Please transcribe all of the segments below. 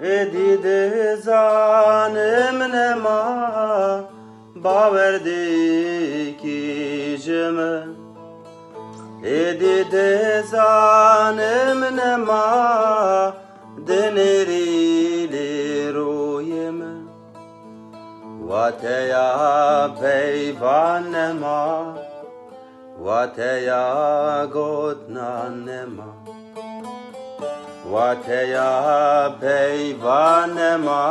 دیده زانم نما باوردی کی جمه دیده زانم نما دنری روی من واتیا پیوان نما واتیا گوتنان نما واتیا پیوان نما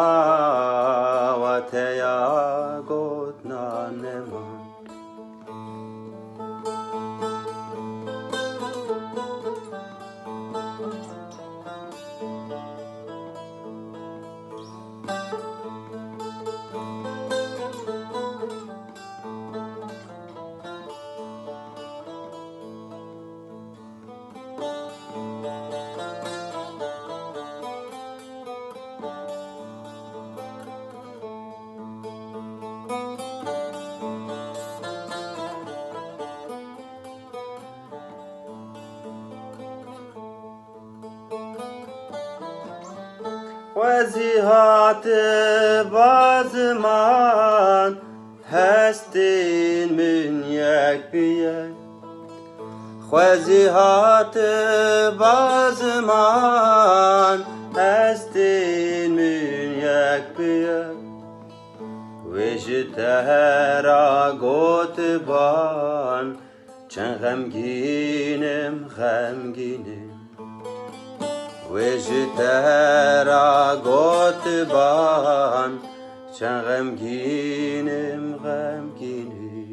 واتیا گوتنان نما وزیهات بازمان هستین من یک بیای وزیهات بازمان هستین من یک بیای وجته گوت بان چند غمگینم غمگینم وجته گوت بان چند غمگینم غمگینم